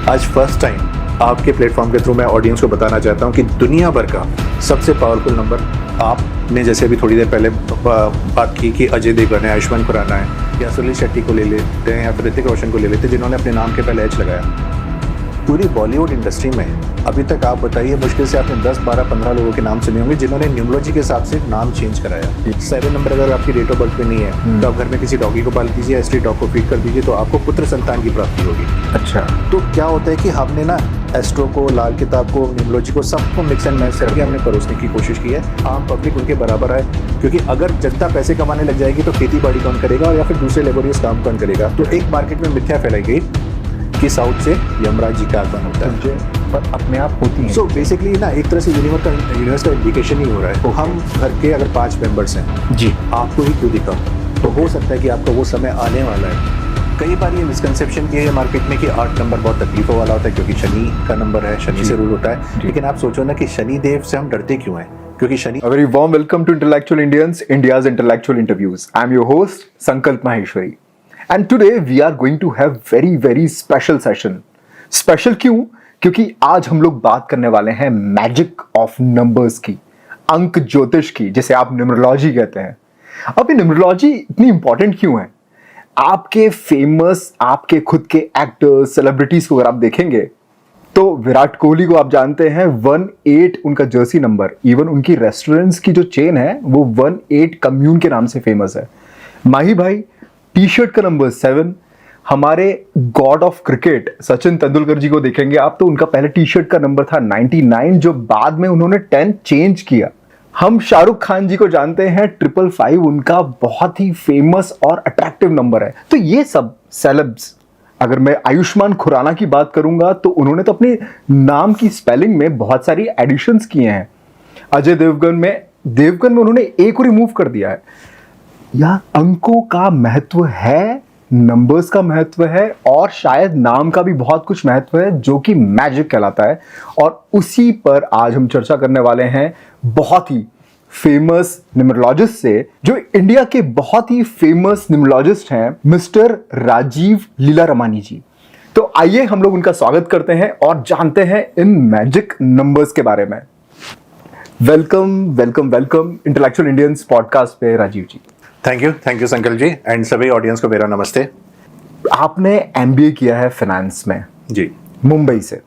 आज first time आपके platform के थ्रू मैं ऑडियंस को बताना चाहता हूँ कि दुनिया भर का सबसे पावरफुल नंबर आपने जैसे अभी थोड़ी देर पहले बात की कि अजय देवगन है, आयुष्मान खुराना है या सुनील शेट्टी को ले लेते हैं या फिर ऋतिक रोशन को ले लेते हैं जिन्होंने अपने नाम के पहले एच लगाया। पूरी बॉलीवुड इंडस्ट्री में अभी तक आप बताइए मुश्किल से आपने 10, 12, 15 लोगों के नाम सुने होंगे जिन्होंने न्यूमरोलॉजी के हिसाब से नाम चेंज कराया। 7 नंबर अगर आपकी डेट ऑफ बर्थ में नहीं है तो आप घर में किसी डॉगी को पाल दीजिए, एस्ट्री डॉग को फीड कर दीजिए तो आपको पुत्र संतान की प्राप्ति होगी। अच्छा, तो क्या होता है कि हमने ना एस्ट्रो को, लाल किताब को, न्यूमरोलॉजी को सबको मिक्स एंड मैच करके हमने परोसने की कोशिश की है। आम पब्लिक उनके बराबर है, क्योंकि अगर जनता पैसे कमाने लग जाएगी तो खेती बाड़ी कौन करेगा या फिर दूसरे लेबोरियस काम कौन करेगा। तो एक मार्केट में मिथ्या फैलाई गई कि साउथ से यमराज जी का आगमन होता है, पर अपने आप होती है। सो बेसिकली ना एक तरह से यूनिवर्स का इंडिकेशन ही हो रहा है। तो हम घर के अगर 5 मेंबर्स हैं जी, आपको ही क्यों दिखा, तो हो सकता है कि आपका वो समय आने वाला है। कई बार ये मिसकंसेप्शन की है मार्केट में कि 8 नंबर बहुत तकलीफों वाला होता है क्योंकि शनि का नंबर है, शनि से रूल होता है। लेकिन आप सोचो ना कि शनि देव से हम डरते क्यों हैं, क्योंकि Shani. A very warm welcome to Intellectual Indians, India's Intellectual Interviews. I'm your host Sankalp Maheshwari, and today we are going to have very special session. Special क्यों? क्योंकि आज हम लोग बात करने वाले हैं मैजिक ऑफ नंबर्स की, अंक ज्योतिष की, जिसे आप न्यूमरोलॉजी कहते हैं। अब ये न्यूमरोलॉजी इतनी इंपॉर्टेंट क्यों है? आपके फेमस, आपके खुद के एक्टर्स, सेलिब्रिटीज को अगर आप देखेंगे तो विराट कोहली को आप जानते हैं 18 उनका जर्सी नंबर। इवन उनकी रेस्टोरेंट्स की जो चेन है वो 18 कम्यून के नाम से फेमस है। माही भाई टी शर्ट का नंबर 7। हमारे god of cricket Sachin Tendulkar ji को देखेंगे आप तो उनका पहले टी शर्ट का नंबर था 99, जो बाद में उन्होंने 10 चेंज किया। हम शाहरुख खान जी को जानते हैं 555, उनका बहुत ही फेमस और अट्रैक्टिव नंबर है। तो ये सब सेलेब्स, अगर मैं आयुष्मान खुराना की बात करूंगा तो उन्होंने तो अपने नाम की स्पेलिंग में बहुत सारी एडिशंस किए हैं। अजय देवगन में उन्होंने एक को रिमूव कर दिया है। या अंकों का महत्व है, नंबर्स का महत्व है और शायद नाम का भी बहुत कुछ महत्व है जो कि मैजिक कहलाता है। और उसी पर आज हम चर्चा करने वाले हैं बहुत ही फेमस न्यूमरोलॉजिस्ट से, जो इंडिया के बहुत ही फेमस न्यूमरोलॉजिस्ट हैं, मिस्टर राजीव लीलारमानी जी। तो आइए हम लोग उनका स्वागत करते हैं और जानते हैं इन मैजिक नंबर्स के बारे में। वेलकम इंटेलेक्चुअल इंडियंस पॉडकास्ट पे राजीव जी। थैंक यू संकल्प जी, एंड सभी ऑडियंस को मेरा नमस्ते। आपने एमबीए किया है फाइनेंस में जी, मुंबई से,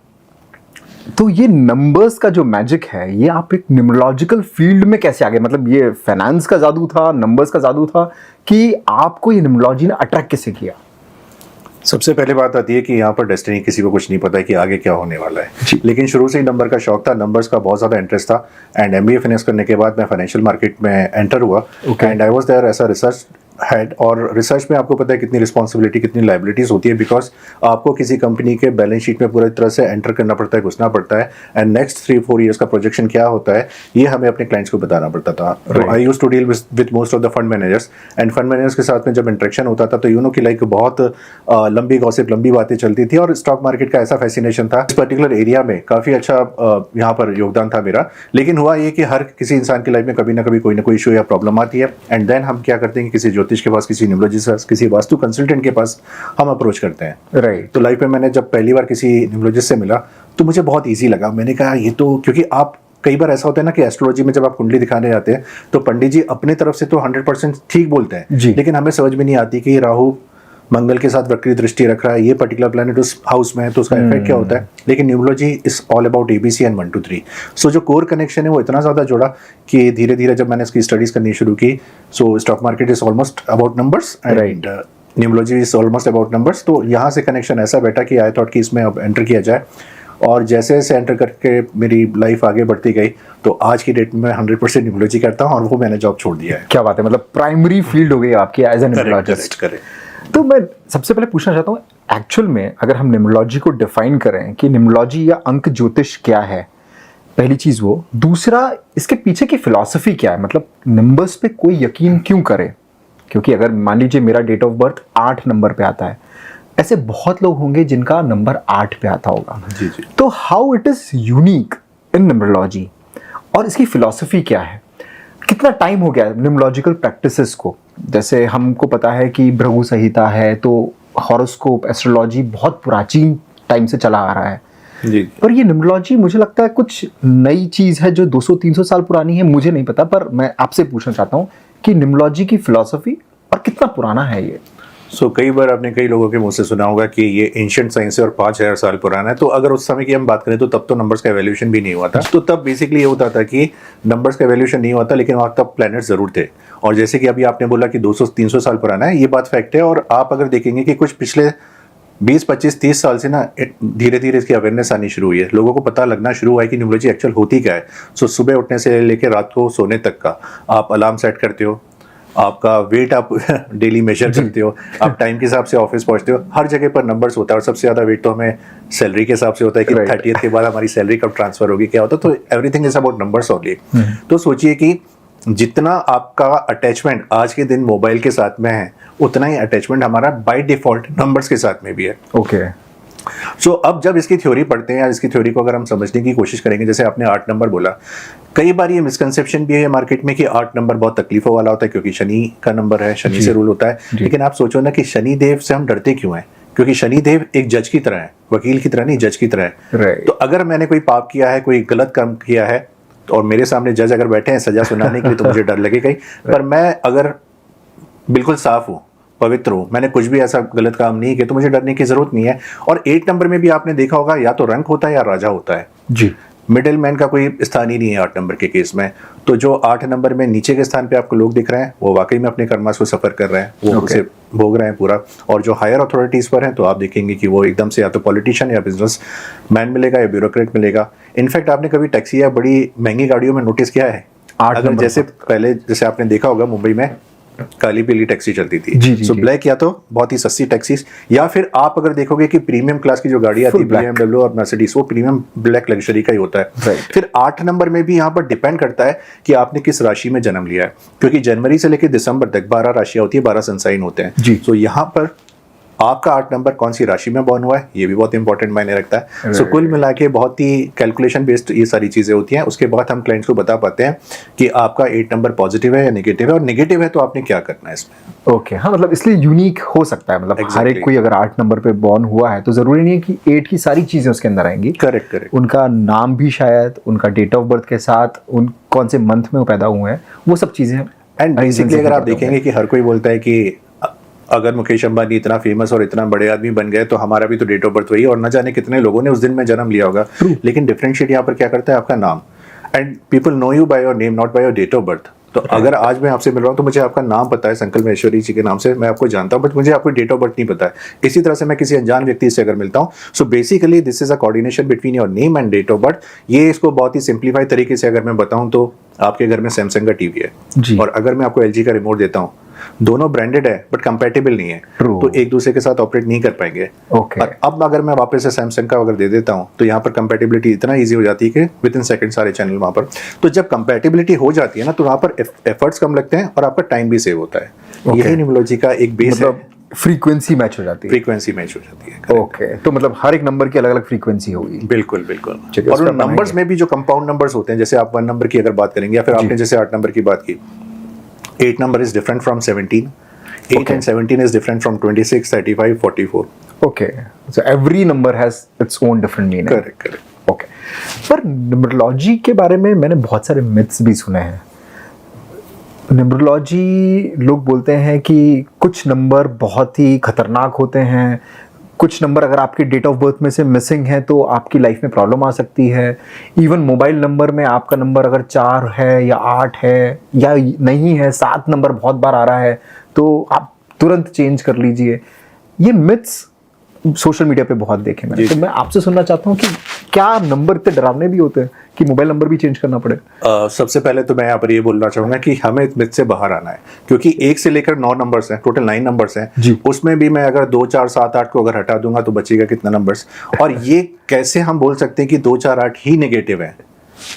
तो ये नंबर्स का जो मैजिक है ये आप एक न्यूमरोलॉजिकल फील्ड में कैसे आ गए? मतलब ये फाइनेंस का जादू था, नंबर्स का जादू था, कि आपको ये न्यूमरोलॉजी ने अट्रैक्ट कैसे किया? सबसे पहले बात आती है कि यहाँ पर डेस्टिनी, किसी को कुछ नहीं पता है कि आगे क्या होने वाला है। लेकिन शुरू से ही नंबर का शौक था, नंबर्स का बहुत ज़्यादा इंटरेस्ट था। एंड एमबीए फाइनेंस करने के बाद मैं फाइनेंशियल मार्केट में एंटर हुआ and I was there as a research head. और रिसर्च में आपको पता है कितनी रिस्पॉन्सिबिलिटी, कितनी लाइबिलिटीज होती है, बिकॉज आपको किसी कंपनी के बैलेंस शीट में पूरी तरह से एंटर करना पड़ता है, घुसना पड़ता है, एंड नेक्स्ट 3-4 ईयर्स का प्रोजेक्शन क्या होता है ये हमें अपने क्लाइंट्स को बताना पड़ता था। तो I used to deal with most of the fund managers, and fund managers के साथ में जब इंटरेक्शन होता था तो यू नो कि लाइक बहुत लंबी गॉसिप, लंबी बातें चलती थी। और स्टॉक मार्केट का ऐसा फैसिनेशन था, इस पर्टिकुलर एरिया में काफ़ी अच्छा यहाँ पर योगदान था मेरा। लेकिन हुआ ये कि हर किसी इंसान की लाइफ में कभी ना कभी कोई ना कोई इशू या प्रॉब्लम आती है, एंड देन हम क्या करते हैं कि किसी ज्योतिष के पास, किसी न्यूमरोलॉजिस्ट, किसी वास्तु कंसल्टेंट के पास हम अप्रोच करते हैं। राइट। तो लाइफ में मैंने जब पहली बार किसी न्यूमरोलॉजिस्ट से मिला तो मुझे बहुत इजी लगा। मैंने कहा ये तो, क्योंकि आप कई बार ऐसा होता है ना कि एस्ट्रोलॉजी में जब आप कुंडली दिखाने जाते हैं तो पंडित जी अपने तरफ से तो 100% ठीक बोलते हैं, लेकिन हमें समझ में नहीं आती कि राहु मंगल के साथ वक्री दृष्टि रख रहा है, ये पर्टिकुलर प्लैनेट उस हाउस में है तो उसका इफेक्ट क्या होता है। लेकिन numerology is all about ABC and 1 2 3। सो जो कोर कनेक्शन है वो इतना ज़्यादा जुड़ा कि धीरे धीरे जब मैंने इसकी स्टडीज करनी शुरू की, सो stock market is almost about numbers and numerology is almost about numbers. तो यहाँ से कनेक्शन ऐसा बैठा कि आई थॉट कि इसमें अब एंटर किया जाए। और जैसे जैसे एंटर करके मेरी लाइफ आगे बढ़ती गई तो आज की डेट में मैं 100% न्यूमरोलॉजी करता हूँ और वो मैंने जॉब छोड़ दिया है। क्या बात है, मतलब प्राइमरी फील्ड हो गई आपकी एज एन न्यूमरोलॉजिस्ट। तो मैं सबसे पहले पूछना चाहता हूँ, एक्चुअल में अगर हम न्यूमरोलॉजी को डिफाइन करें कि न्यूमरोलॉजी या अंक ज्योतिष क्या है, पहली चीज वो। दूसरा, इसके पीछे की फिलॉसफी क्या है? मतलब नंबर्स पे कोई यकीन क्यों करे? क्योंकि अगर मान लीजिए मेरा डेट ऑफ बर्थ 8 नंबर पे आता है, ऐसे बहुत लोग होंगे जिनका नंबर 8 पे आता होगा। जी जी। तो how it is unique in numerology और इसकी फिलॉसफी क्या है? कितना टाइम हो गया न्यूमरोलॉजिकल प्रैक्टिसेस को? जैसे हमको पता है कि भृगु संहिता है, तो हॉरोस्कोप, एस्ट्रोलॉजी बहुत प्राचीन टाइम से चला आ रहा है। जी। पर ये न्यूमरोलॉजी मुझे लगता है कुछ नई चीज है जो 200-300 साल पुरानी है, मुझे नहीं पता, पर मैं आपसे पूछना चाहता हूँ कि न्यूमरोलॉजी की फिलॉसफी और कितना पुराना है ये। कई बार आपने कई लोगों के मुंह से सुना होगा कि ये एंशिएंट साइंस है और 5000 साल पुराना है। तो अगर उस समय की हम बात करें तो तब तो नंबर्स का एवोल्यूशन भी नहीं हुआ था। तो तब बेसिकली ये होता था कि नंबर्स का एवोल्यूशन नहीं हुआ था, लेकिन वहाँ तब प्लैनेट्स जरूर थे। और जैसे कि अभी आपने बोला कि 200-300 साल पुराना है, ये बात फैक्ट है। और आप अगर देखेंगे कि कुछ पिछले 20-25-30 साल से ना धीरे धीरे इसकी अवेयरनेस आनी शुरू हुई है, लोगों को पता लगना शुरू हुआ है कि न्यूमरोलॉजी एक्चुअल होती क्या है। सुबह उठने से लेकर रात को सोने तक का आप अलार्म सेट करते हो, आपका वेट आप डेली मेजर करते हो, आप टाइम के हिसाब से ऑफिस पहुंचते हो, हर जगह पर नंबर्स होता है। और सबसे ज़्यादा वेट तो हमें सैलरी के हिसाब से होता है कि 30th के बाद हमारी सैलरी कब ट्रांसफर होगी, क्या होता है। तो everything is about numbers only. तो सोचिए कि जितना आपका अटैचमेंट आज के दिन मोबाइल के साथ में है, उतना ही अटैचमेंट हमारा बाय डिफॉल्ट नंबर्स के साथ में भी है। ओके। अब जब इसकी थ्योरी पढ़ते हैं या इसकी थ्योरी को अगर हम समझने की कोशिश करेंगे, जैसे आपने 8 नंबर बोला, कई बार ये मिसकंसेप्शन भी है मार्केट में कि 8 नंबर बहुत तकलीफों वाला होता है क्योंकि शनि का नंबर है, शनि से रूल होता है। लेकिन आप सोचो ना कि शनि देव से हम डरते क्यों हैं? क्योंकि शनि देव एक जज की तरह है, वकील की तरह नहीं, जज की तरह है। तो अगर मैंने कोई पाप किया है, कोई गलत काम किया है, और मेरे सामने जज अगर बैठे हैं सजा सुनाने के लिए, तो मुझे डर लगेगा ही। पर मैं अगर बिल्कुल साफ हूँ, पवित्र हूँ, मैंने कुछ भी ऐसा गलत काम नहीं किया, तो मुझे डरने की जरूरत नहीं है। और 8 नंबर में भी आपने देखा होगा, या तो रंक होता है या राजा होता है जी। मिडिल मैन का कोई स्थान ही नहीं है 8 नंबर के केस में। तो जो 8 नंबर में नीचे के स्थान पे आपको लोग दिख रहे हैं, वो वाकई में अपने कर्मास को सफर कर रहे हैं, वो उसे भोग रहे हैं पूरा। और जो हायर अथॉरिटीज पर हैं, तो आप देखेंगे कि वो एकदम से या तो पॉलिटिशियन या बिजनेस मैन मिलेगा या ब्यूरोक्रेट मिलेगा। इनफैक्ट आपने कभी टैक्सी या बड़ी महंगी गाड़ियों में नोटिस किया है, अगर जैसे पहले जैसे आपने देखा होगा मुंबई में काली पीली टैक्सी चलती थी, सो ब्लैक या तो बहुत ही सस्ती टैक्सीज, या फिर आप अगर देखोगे कि प्रीमियम क्लास की जो गाड़ी आती है BMW और मर्सिडीज, वो प्रीमियम ब्लैक लग्जरी का ही होता है। फिर 8 नंबर में भी यहाँ पर डिपेंड करता है कि आपने किस राशि में जन्म लिया है, क्योंकि जनवरी से लेकर दिसंबर तक 12 राशियां होती है, 12 सनसाइन होते हैं। तो यहाँ पर आपका 8 नंबर कौन सी राशि में बॉर्न हुआ है, ये भी बहुत इंपॉर्टेंट मायने रखता है। सो कुल मिला के बहुत ही कैलकुलेशन बेस्ड ये सारी चीजें होती हैं। उसके बाद हम क्लाइंट्स को बता पाते हैं कि आपका 8 नंबर पॉजिटिव है या नेगेटिव है, और नेगेटिव है तो आपने क्या करना है इसमें। ओके, हाँ, मतलब इसलिए यूनिक हो सकता है, मतलब हर एक कोई अगर 8 नंबर पे बॉर्न हुआ है तो जरूरी नहीं है कि 8 की सारी चीजें उसके अंदर आएंगी। करेक्ट। उनका नाम भी शायद उनका डेट ऑफ बर्थ के साथ उन कौन से मंथ में वो पैदा हुए हैं, वो सब चीजें। एंड बेसिकली अगर आप देखेंगे कि हर कोई बोलता है कि अगर मुकेश अंबानी इतना फेमस और इतना बड़े आदमी बन गए तो हमारा भी तो डेट ऑफ बर्थ वही, और न जाने कितने लोगों ने उस दिन में जन्म लिया होगा। लेकिन डिफरेंशिएट यहाँ पर क्या करता है, आपका नाम। And people know you by your name, not by your date of birth. तो अगर आज मैं आपसे मिल रहा हूँ तो मुझे आपका नाम पता है, संकल्प महेश्वरी जी के नाम से मैं आपको जानता हूँ, बट मुझे आपको डेट ऑफ बर्थ नहीं पता है। इसी तरह से मैं किसी अनजान व्यक्ति से अगर मिलता हूँ, so basically this is a coordination between your name and date of birth. ये इसको बहुत ही सिंप्लीफाइड तरीके से अगर मैं बताऊँ तो आपके घर में सैमसंग का टीवी है और अगर मैं आपको LG का रिमोट देता हूँ, दोनों ब्रांडेड है बट कंपैटिबल नहीं है, तो एक दूसरे के साथ ऑपरेट नहीं कर पाएंगे। और अब अगर मैं वापस से सैमसंग का अगर दे देता हूं तो यहाँ पर कंपैटिबिलिटी इतना इजी हो जाती है कि विद इन सेकंड सारे चैनल वहां पर। तो जब कंपैटिबिलिटी हो जाती है ना, तो वहां पर एफर्ट्स कम लगते हैं और आपका टाइम भी सेव होता है। यही न्यूमरोलॉजी का एक बेस है। फ्रीक्वेंसी मैच हो जाती है। फ्रीक्वेंसी मैच हो जाती है। ओके, तो मतलब हर एक नंबर की अलग अलग फ्रीक्वेंसी होगी। बिल्कुल बिल्कुल। और उन नंबर्स में भी जो कंपाउंड नंबर्स होते हैं, जैसे आप 1 नंबर की अगर बात करेंगे या फिर आपने जैसे 8 नंबर की बात की, 8 number is different from 17, 8 and 17 is different from 26, 35, 44. Okay, so every number has its own different meaning. Correct. Okay, पर न्यूमरोलॉजी के बारे में मैंने बहुत सारे मिथ्स भी सुने हैं। न्यूमरोलॉजी लोग बोलते हैं कि कुछ नंबर बहुत ही खतरनाक होते हैं, कुछ नंबर अगर आपके डेट ऑफ बर्थ में से मिसिंग है तो आपकी लाइफ में प्रॉब्लम आ सकती है। इवन मोबाइल नंबर में आपका नंबर अगर 4 है या 8 है या नहीं है, 7 नंबर बहुत बार आ रहा है तो आप तुरंत चेंज कर लीजिए। ये मिथ्स सोशल मीडिया पे बहुत देखे मैंने, तो मैं आपसे सुनना चाहता हूँ कि क्या नंबर इतने डरावने भी होते हैं कि मोबाइल नंबर भी चेंज करना पड़े? सबसे पहले तो मैं यहाँ पर ये बोलना चाहूंगा कि हमें इस मिथ से बाहर आना है, क्योंकि 1 से लेकर 9 नंबर्स हैं, टोटल 9 नंबर्स हैं। उसमें भी मैं अगर 2, 4, 7, 8 को अगर हटा दूंगा तो बचेगा कितना नंबर्स? और ये कैसे हम बोल सकते हैं कि 2, 4, 8 ही नेगेटिव है?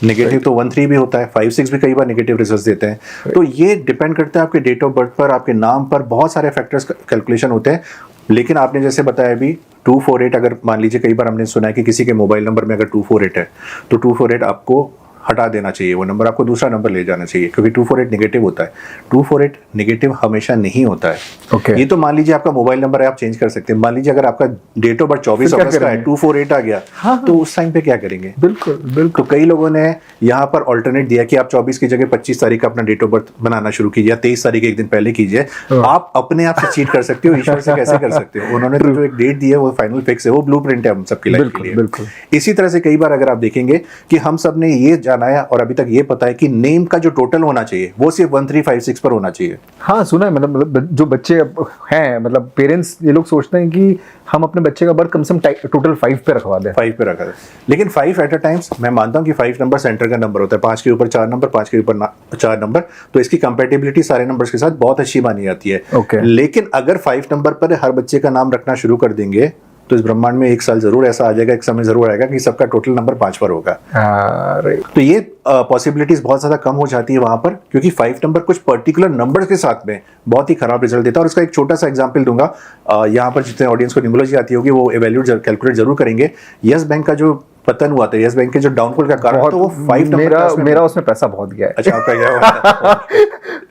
नेगेटिव तो 1, 3 भी होता है, 5, 6 भी कई बार नेगेटिव रिजल्ट देते हैं। तो ये डिपेंड करता है आपके डेट ऑफ बर्थ पर, आपके नाम पर, बहुत सारे फैक्टर्स कैलकुलेशन होते हैं। लेकिन आपने जैसे बताया अभी 248, अगर मान लीजिए कई बार हमने सुना है कि किसी के मोबाइल नंबर में अगर 248 है तो 248 आपको हटा देना चाहिए, वो नंबर आपको दूसरा नंबर ले जाना चाहिए, क्योंकि 248 नेगेटिव होता है। 248 नेगेटिव हमेशा नहीं होता है। Okay. ये तो मान लीजिए आपका मोबाइल नंबर है, आप चेंज कर सकते हैं। मान लीजिए अगर आपका डेट ऑफ बर्थ 24 फिर क्या अगस्त का है, करेंगे? 248 आ गया, हाँ। तो उस टाइम पे क्या करेंगे? बिल्कुल बिल्कुल। तो कई लोगों ने यहाँ पर ऑल्टरनेट दिया कि आप 24 की जगह 25 तारीख का अपना डेट ऑफ बर्थ बनाना शुरू कीजिए, या 23 तारीख एक दिन पहले कीजिए। आप अपने आप से चीट कर सकते हो, ईश्वर से कैसे कर सकते हो? उन्होंने तो जो एक डेट दी है वो फाइनल फिक्स है, वो ब्लूप्रिंट है हम सबकी लाइफ के लिए। बिल्कुल। इसी तरह से कई बार अगर आप देखेंगे कि हम सब ने ये जाना है और अभी तक ये पता है कि नेम का जो टोटल होना चाहिए वो सिर्फ 1356 पर होना चाहिए। हाँ सुना है, मतलब जो बच्चे अब हैं, मतलब पेरेंट्स ये लोग सोचते हैं कि हम अपने बच्चे का बर्थ कम से कम टोटल 5 पे रखवा दें। 5 पे रखा है, लेकिन 5 एट अ टाइम्स मैं मानता हूँ कि 5 नंबर सेंटर का नंबर होता है, 5 के ऊपर 4 नंबर, 5 के ऊपर 4 नंबर, तो इसकी कंपेटिबिलिटी सारे नंबर्स के साथ बहुत अच्छी मानी जाती है। Okay. लेकिन अगर 5 नंबर पर हर बच्चे का नाम रखना शुरू कर देंगे तो इस ब्रह्मांड में एक साल जरूर ऐसा आ जाएगा, एक समय जरूर आएगा कि सबका टोटल नंबर 5 पर होगा। राइट। तो ये पॉसिबिलिटीज बहुत ज्यादा कम हो जाती है वहां पर, क्योंकि 5 नंबर कुछ पर्टिकुलर नंबर्स के साथ में बहुत ही खराब रिजल्ट देता है। और इसका एक छोटा सा एग्जांपल दूंगा, यहाँ पर जितने ऑडियंस को न्यूमरोलॉजी आती होगी वो एवेल्यूट कैलकुलेट जरूर करेंगे। यस बैंक का जो पतन हुआ था, यस बैंक के जो डाउनफॉल का कारण, तो वो 5 नंबर मेरा उसमें पैसा बहुत गया है। अच्छा आपका क्या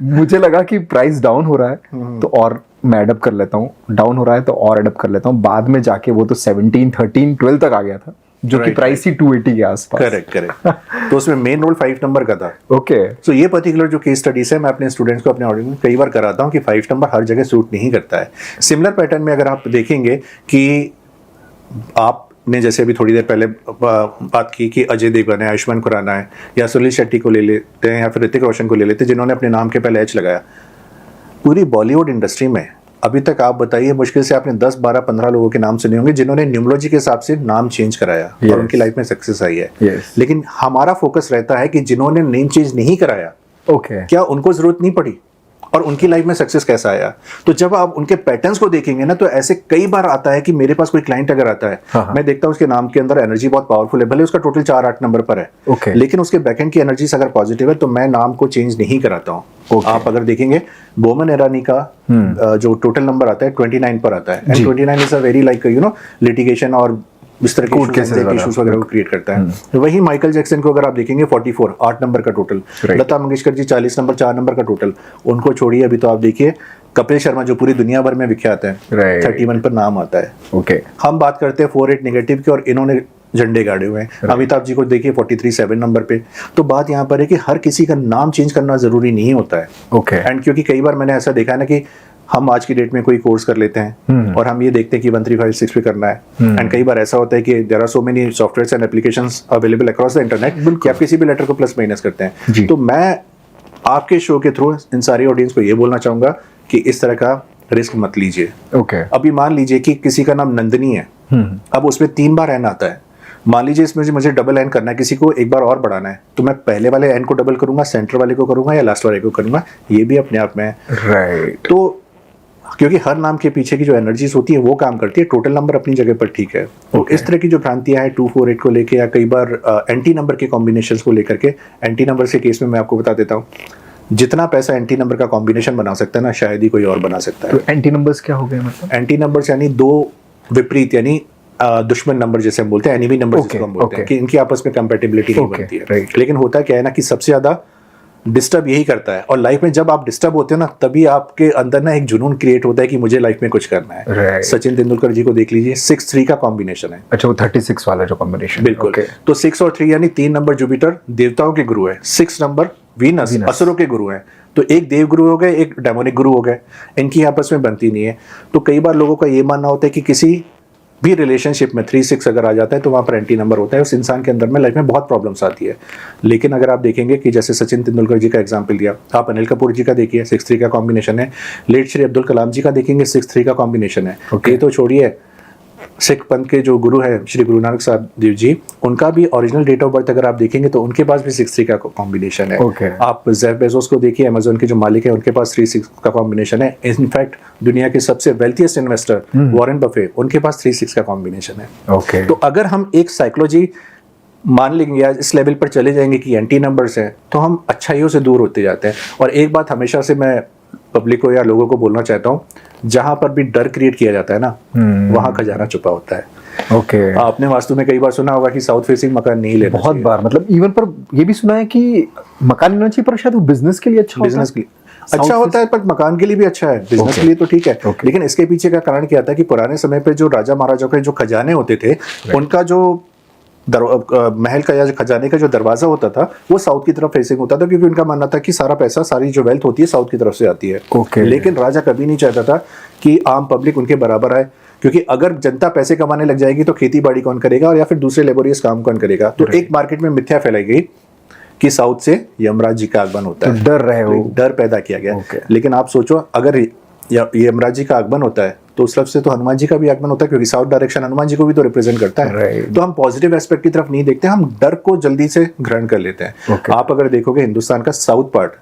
मुझे लगा कि प्राइस डाउन हो रहा है तो और मैं एडअप कर लेता हूँ, डाउन हो रहा है तो और एडअप कर लेता हूँ। बाद में जाके वो तो 17, 13, 12 तक आ गया था, जो कि प्राइस ही 280 के आसपास। करेक्ट। तो उसमें मेन रोल 5 नंबर का था। ओके। सो ये पर्टिकुलर जो केस स्टडीज है, मैं अपने स्टूडेंट्स को अपने ऑडियंस में कई बार कराता हूँ कि 5 नंबर हर जगह सूट नहीं करता है। सिमिलर पैटर्न में अगर आप देखेंगे कि आपने जैसे अभी थोड़ी देर पहले बात की कि अजय देवगन है, आयुष्मान खुराना है, या सुनील शेट्टी को ले लेते हैं, या फिर ऋतिक रोशन को ले लेते हैं, जिन्होंने अपने नाम के पहले एच लगाया। पूरी बॉलीवुड इंडस्ट्री में अभी तक आप बताइए मुश्किल से आपने 10, 12, 15 लोगों के नाम सुने होंगे जिन्होंने न्यूमरोलॉजी के हिसाब से नाम चेंज कराया और उनकी लाइफ में सक्सेस आई है। लेकिन हमारा फोकस रहता है कि जिन्होंने नेम चेंज नहीं कराया, क्या उनको जरूरत नहीं पड़ी और उनकी लाइफ में सक्सेस कैसा आया? तो जब आप उनके पैटर्न्स को देखेंगे ना, तो ऐसे कई बार आता है कि मेरे पास कोई क्लाइंट अगर आता है, मैं देखता हूँ उसके नाम के अंदर एनर्जी बहुत पावरफुल है, भले उसका टोटल 4-8 नंबर पर है, लेकिन उसके बैकएंड की एनर्जी अगर पॉजिटिव है तो मैं नाम को चेंज नहीं कराता हूँ। आप अगर देखेंगे बोमन ईरानी का जो टोटल नंबर आता है 29 पर आता है, and 29 is a very like litigation और इस तरह के इश्यूज वगैरह को क्रिएट करता है। वही माइकल जैक्सन को अगर आप देखेंगे 44 8 नंबर का total, Lata Mangeshkar ji 40 number 4 number का टोटल, उनको छोड़िए अभी तो आप देखिए कपिल शर्मा जो पूरी दुनिया भर में विख्यात है, 31 पर नाम आता है। हम बात करते हैं 48 नेगेटिव की और इन्होंने झंडे गाड़े हुए हैं। अमिताभ जी को देखिए 43 7 नंबर पे। तो बात यहाँ पर है कि हर किसी का नाम चेंज करना जरूरी नहीं होता है। एंड क्योंकि कई बार मैंने ऐसा देखा है ना कि हम आज की डेट में कोई कोर्स कर लेते हैं और हम ये देखते हैं कि 1356 पे करना है, एंड कई बार ऐसा होता है कि there are so many softwares and applications available across the internet कि आप किसी भी लेटर को प्लस माइनस करते हैं। तो मैं आपके शो के थ्रू इन सारी ऑडियंस को ये बोलना चाहूंगा कि इस तरह का रिस्क मत लीजिए। अभी मान लीजिए कि किसी का नाम नंदनी है, अब उसमें 3 बार एन आता है। मान लीजिए इसमें मुझे डबल एन करना है, किसी को एक बार और बढ़ाना है, तो मैं पहले वाले एन को डबल करूंगा, सेंटर वाले को करूंगा या लास्ट वाले को करूंगा, ये भी अपने आप में राइट। तो क्योंकि हर नाम के पीछे की जो एनर्जीज होती है वो काम करती है, टोटल नंबर अपनी जगह पर ठीक है। तो इस तरह की जो भ्रांतियां हैं 248 को लेके, या कई बार एंटी नंबर के कॉम्बिनेशंस को लेकर के, एंटी नंबर के केस में मैं आपको बता देता हूँ, जितना पैसा एंटी नंबर का कॉम्बिनेशन बना सकता है ना, शायद ही कोई और बना सकता है। तो एंटी नंबर्स क्या हो गए? मतलब एंटी नंबर्स यानी दो विपरीत, यानी दुश्मन नंबर जैसे हम बोलते हैं, एनिमी नंबर जिसको हम बोलते हैं, कि इनकी आपस में कंपैटिबिलिटी नहीं बनती है। लेकिन होता क्या है ना कि सबसे ज्यादा डिस्टर्ब यही करता है, और लाइफ में जब आप डिस्टर्ब होते हो ना, तभी आपके अंदर ना एक जुनून क्रिएट होता है कि मुझे लाइफ में कुछ करना है। सचिन तेंदुलकर जी को देख लीजिए, 6-3 का कॉम्बिनेशन है। अच्छा, वो 36 वाला जो कॉम्बिनेशन। बिल्कुल। तो 6 और 3 यानी 3 नंबर जुपिटर देवताओं के गुरु है, 6 नंबर वीनस असुरों के गुरु हैं। तो एक देव गुरु हो गए, एक डेमोनिक गुरु हो गए, इनकी आपस में बनती नहीं है। तो कई बार लोगों का ये मानना होता है कि किसी भी रिलेशनशिप में 3-6 अगर आ जाता है तो वहाँ पर एंटी नंबर होता है, उस इंसान के अंदर में लाइफ में बहुत प्रॉब्लम्स आती है। लेकिन अगर आप देखेंगे कि जैसे सचिन तेंदुलकर जी का एग्जांपल दिया, आप अनिल कपूर जी का देखिए 6-3 का कॉम्बिनेशन है, लेट श्री अब्दुल कलाम जी का देखेंगे 6-3 का कॉम्बिनेशन है। ये तो छोड़िए, सिख पंथ के जो गुरु है श्री गुरु नानक साहब देव जी, उनका भी ओरिजिनल डेट ऑफ बर्थ अगर आप देखेंगे तो उनके पास भी 6-3 का कॉम्बिनेशन है। आप जेफ बेजोस को देखिए, अमेज़न के जो मालिक है, उनके पास 3-6 का कॉम्बिनेशन है। इनफैक्ट दुनिया के सबसे वेल्थिएस्ट इन्वेस्टर वॉरेन बफे, उनके पास 3-6 का कॉम्बिनेशन है। तो अगर हम एक साइकोलॉजी मान लेंगे या इस लेवल पर चले जाएंगे कि एंटी नंबर्स हैं, तो हम अच्छाइयों से दूर होते जाते हैं। और एक बात हमेशा से मैं पब्लिक को या लोगों को बोलना चाहता हूँ, जहां पर भी डर क्रिएट किया जाता है ना, वहां खजाना छुपा होता है। ओके। आपने वास्तु में कई बार सुना होगा कि साउथ फेसिंग मकान नहीं लेना बहुत चाहिए। बार, मतलब इवन पर ये भी सुना है कि मकान लेना चाहिए, पर शायद वो बिजनेस के लिए अच्छा बिजनेस के लिए अच्छा South होता है, पर मकान के लिए भी अच्छा है, बिजनेस Okay. के लिए तो ठीक है। Okay. लेकिन इसके पीछे का कारण क्या था कि पुराने समय पे जो राजा महाराजाओं के जो खजाने होते थे, उनका जो महल का या जो खजाने का जो दरवाजा होता था वो साउथ की तरफ फेसिंग होता था, क्योंकि उनका मानना था कि सारा पैसा, सारी जो वेल्थ होती है साउथ की तरफ से आती है। Okay. लेकिन राजा कभी नहीं चाहता था कि आम पब्लिक उनके बराबर आए, क्योंकि अगर जनता पैसे कमाने लग जाएगी तो खेती बाड़ी कौन करेगा, और या फिर दूसरे लेबोरियस काम कौन करेगा। तो एक मार्केट में मिथ्या फैलाई गई कि साउथ से यमराज जी का आगमन होता है, तो डर रहे हो। डर पैदा किया गया। Okay. लेकिन आप सोचो, अगर यमराज जी का आगमन होता है तो उस तरफ से तो हनुमान जी का भी आगमन होता है, क्योंकि साउथ डायरेक्शन हनुमान जी को भी तो रिप्रेजेंट करता है। Right. तो हम पॉजिटिव एस्पेक्ट की तरफ नहीं देखते, हम डर को जल्दी से ग्रहण कर लेते हैं। Okay. आप अगर देखोगे हिंदुस्तान का साउथ पार्ट,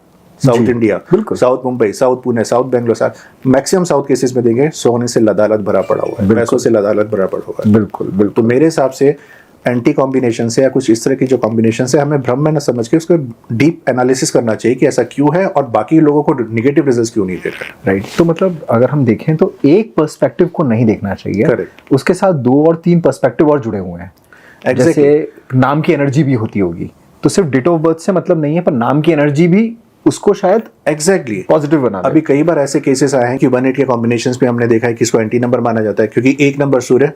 साउथ इंडिया, बिल्कुल। South Mumbai, south Pune, south Bangalore, maximum south cases में देंगे सोने से लदालद भरा पड़ा हुआ है, पैसों से लदालद भरा पड़ा हुआ है। बिल्कुल बिल्कुल। तो मेरे हिसाब से एंटी कॉम्बिनेशन से या कुछ इस तरह की जो कॉम्बिनेशन से हमें भ्रम में न समझ के उसको डीप एनालिसिस करना चाहिए कि ऐसा क्यों है और बाकी लोगों को नेगेटिव रिजल्ट्स क्यों नहीं दे रहे। राइट। तो मतलब अगर हम देखें तो एक पर्सपेक्टिव को नहीं देखना चाहिए, Correct. उसके साथ 2 और 3 पर्सपेक्टिव और जुड़े हुए हैं। Exactly. जैसे नाम की एनर्जी भी होती होगी, तो सिर्फ डेट ऑफ बर्थ से मतलब नहीं है, पर नाम की एनर्जी भी उसको शायद एग्जैक्टली पॉजिटिव बना दे। अभी कई बार ऐसे केसेस आए हैं कि 1-8 के कॉम्बिनेशंस पे हमने देखा है कि इसको एंटी नंबर माना जाता है, क्योंकि 1 नंबर सूर्य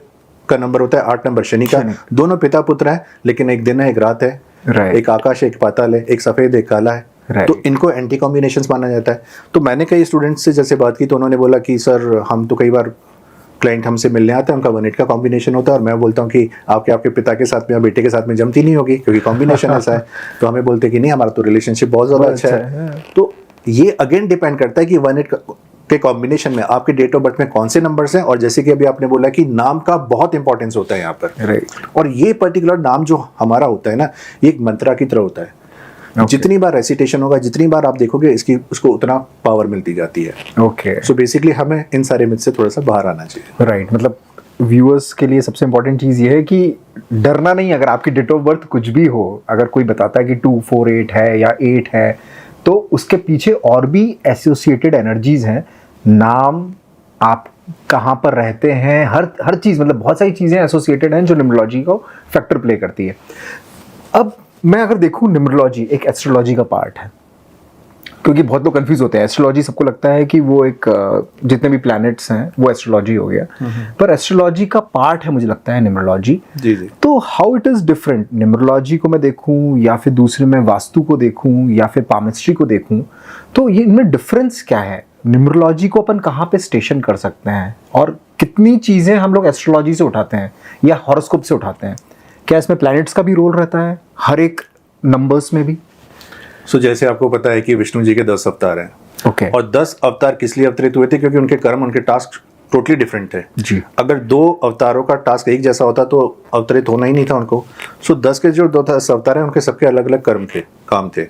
का नंबर होता है, 8 नंबर शनि का। दोनों पिता पुत्र हैं, लेकिन एक दिन है एक रात है, Right. एक आकाश एक पाताल है, एक सफेद एक काला है। Right. तो इनको एंटी कॉम्बिनेशंस माना जाता है। तो मैंने कई स्टूडेंट्स से जैसे बात की तो उन्होंने बोला कि सर हम तो कई बार क्लाइंट हमसे मिलने आते हैं, उनका 1-8 का कॉम्बिनेशन होता है, और मैं बोलता हूँ कि आपके पिता के साथ में या बेटे के साथ में जमती नहीं होगी क्योंकि कॉम्बिनेशन ऐसा है। तो हमें बोलते कि नहीं, हमारा तो रिलेशनशिप बहुत ज़्यादा अच्छा है। तो ये अगेन डिपेंड करता है कि 1-8 के कॉम्बिनेशन में आपके डेट ऑफ बर्थ में कौन से नंबर्स हैं, और जैसे कि अभी आपने बोला कि नाम का बहुत इंपॉर्टेंस होता है यहाँ पर। राइट। और ये पर्टिकुलर नाम जो हमारा होता है ना, ये एक मंत्रा की तरह होता है। जितनी बार रेसिटेशन होगा, जितनी बार आप देखोगे इसकी उसको उतना पावर मिलती जाती है। ओके। सो बेसिकली हमें इन सारे मिथ से थोड़ा सा बाहर आना चाहिए। राइट। मतलब व्यूअर्स के लिए सबसे इंपॉर्टेंट चीज ये है कि डरना नहीं। अगर आपकी डेट ऑफ बर्थ कुछ भी हो, अगर कोई बताता है कि 248 है या 8 है, तो उसके पीछे और भी एसोसिएटेड एनर्जीज हैं। नाम, आप कहाँ पर रहते हैं, हर चीज, मतलब बहुत सारी चीजें एसोसिएटेड हैं जो न्यूमरोलॉजी को फैक्टर प्ले करती है। अब मैं अगर देखूं, न्यूमरोलॉजी एक एस्ट्रोलॉजी का पार्ट है, क्योंकि बहुत लोग कंफ्यूज होते हैं। एस्ट्रोलॉजी सबको लगता है कि वो एक जितने भी प्लैनेट्स हैं वो एस्ट्रोलॉजी हो गया, पर एस्ट्रोलॉजी का पार्ट है मुझे लगता है न्यूमरोलॉजी। जी जी। तो how it is different, numerology को मैं देखूं या फिर दूसरे में वास्तु को देखूं या फिर पामिस्ट्री को देखूं, तो ये इनमें डिफरेंस क्या है? न्यूमरोलॉजी को अपन कहाँ पे स्टेशन कर सकते हैं, और कितनी चीजें हम लोग एस्ट्रोलॉजी से उठाते हैं या हॉरोस्कोप से उठाते हैं? क्या इसमें प्लैनेट्स का भी रोल रहता है हर एक नंबर्स में भी? सो जैसे आपको पता है कि विष्णु जी के 10 अवतार हैं। ओके। और 10 अवतार किस लिए अवतरित हुए थे? क्योंकि उनके कर्म, उनके टास्क टोटली डिफरेंट थे। जी। अगर 2 अवतारों का टास्क एक जैसा होता तो अवतरित होना ही नहीं था उनको। सो 10 के जो 10 अवतार हैं उनके सबके अलग अलग कर्म थे, काम थे।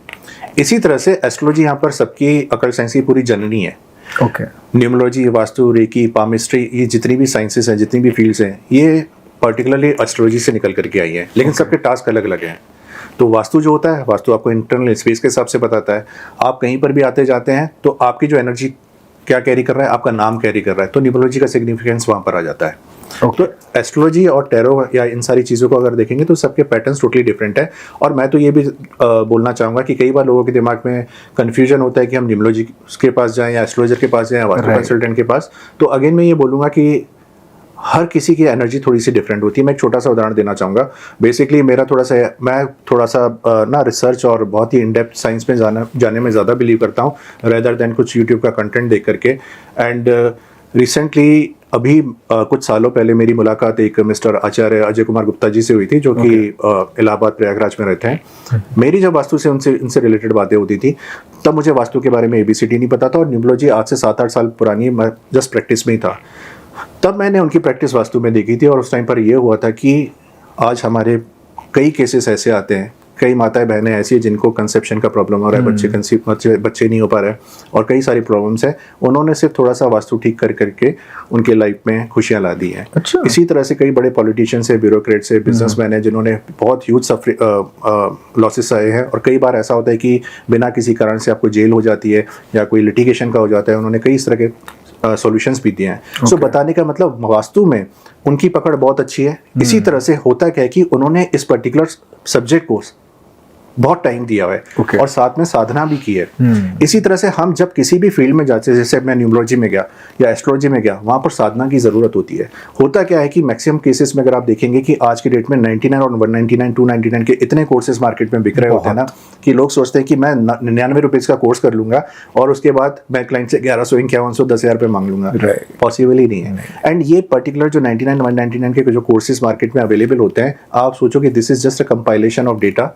इसी तरह से एस्ट्रोलॉजी यहाँ पर सबकी अकल साइंस की पूरी जननी है। Okay. Numerology, vastu, reiki, palmistry, ये जितनी भी साइंसेस हैं, जितनी भी फील्ड्स हैं, ये पर्टिकुलरली एस्ट्रोलॉजी से निकल करके आई है, लेकिन सबके टास्क अलग अलग हैं। तो वास्तु जो होता है, वास्तु आपको इंटरनल स्पेस के हिसाब से बताता है। आप कहीं पर भी आते जाते हैं तो आपकी जो एनर्जी क्या कैरी कर रहा है, आपका नाम कैरी कर रहा है, तो न्यूमरोलॉजी का सिग्निफिकेंस वहाँ पर आ जाता है। Okay. तो एस्ट्रोलॉजी और टैरो या इन सारी चीज़ों को अगर देखेंगे तो सबके पैटर्न्स टोटली डिफरेंट है। और मैं तो ये भी बोलना चाहूँगा कि कई बार लोगों के दिमाग में कन्फ्यूजन होता है कि हम न्यूमरोलॉजी के पास जाएं या एस्ट्रोलॉजर के पास जाएं या वास्तु कंसल्टेंट के पास। तो अगेन मैं ये बोलूँगा कि हर किसी की एनर्जी थोड़ी सी डिफरेंट होती है। मैं एक छोटा सा उदाहरण देना चाहूँगा। बेसिकली मैं थोड़ा सा ना रिसर्च और बहुत ही इन डेप्थ साइंस में जाने में ज़्यादा बिलीव करता हूँ रेदर देन कुछ यूट्यूब का कंटेंट देख करके। एंड रिसेंटली अभी कुछ सालों पहले मेरी मुलाकात एक मिस्टर आचार्य अजय कुमार गुप्ता जी से हुई थी, जो कि इलाहाबाद प्रयागराज में रहते हैं। मेरी जब वास्तु से इनसे रिलेटेड बातें होती थी, तब मुझे वास्तु के बारे में ABCD नहीं पता था, और न्यूमरोलॉजी आज से 7-8 साल पुरानी, मैं जस्ट प्रैक्टिस में ही था। तब मैंने उनकी प्रैक्टिस वास्तु में देखी थी, और उस टाइम पर यह हुआ था कि आज हमारे कई केसेस ऐसे आते हैं, कई माताएं बहनें ऐसी हैं जिनको कंसेप्शन का प्रॉब्लम हो रहा है, बच्चे नहीं हो पा रहे हैं, और कई सारी प्रॉब्लम्स हैं। उन्होंने सिर्फ थोड़ा सा वास्तु ठीक करके उनके लाइफ में खुशियां ला दी हैं। अच्छा। इसी तरह से कई बड़े पॉलिटिशियंस है, ब्यूरोक्रेट्स है, बिजनेसमैन है, जिन्होंने बहुत ह्यूज लॉसेस आए हैं। और कई बार ऐसा होता है कि बिना किसी कारण से आपको जेल हो जाती है या कोई लिटिगेशन का हो जाता है। उन्होंने कई इस तरह के सॉल्यूशंस भी दिए हैं। सो बताने का मतलब वास्तु में उनकी पकड़ बहुत अच्छी है। इसी तरह से होता क्या है कि उन्होंने इस पर्टिकुलर सब्जेक्ट को बहुत टाइम दिया हुआ है और साथ में साधना भी की है। इसी तरह से हम जब किसी भी फील्ड में जाते हैं, जैसे मैं न्यूमरोलॉजी में गया या एस्ट्रोलॉजी में गया, वहां पर साधना की जरूरत होती है। होता क्या है कि मैक्सिमम केसेस में अगर आप देखेंगे कि आज की डेट में 99 और 199 299 के इतने कोर्सेस मार्केट में बिक रहे होते हैं ना कि लोग सोचते हैं कि मैं 99 रुपीज का कोर्स कर लूंगा और उसके बाद मैं क्लाइंट से 1100 5100 10,000 रुपये मांग लूंगा। पॉसिबल ही नहीं है। एंड ये पर्टिकुलर जो 99 199 के जो कोर्सेज मार्केट में अवेलेबल होते हैं, आप सोचो कि this is just a compilation of data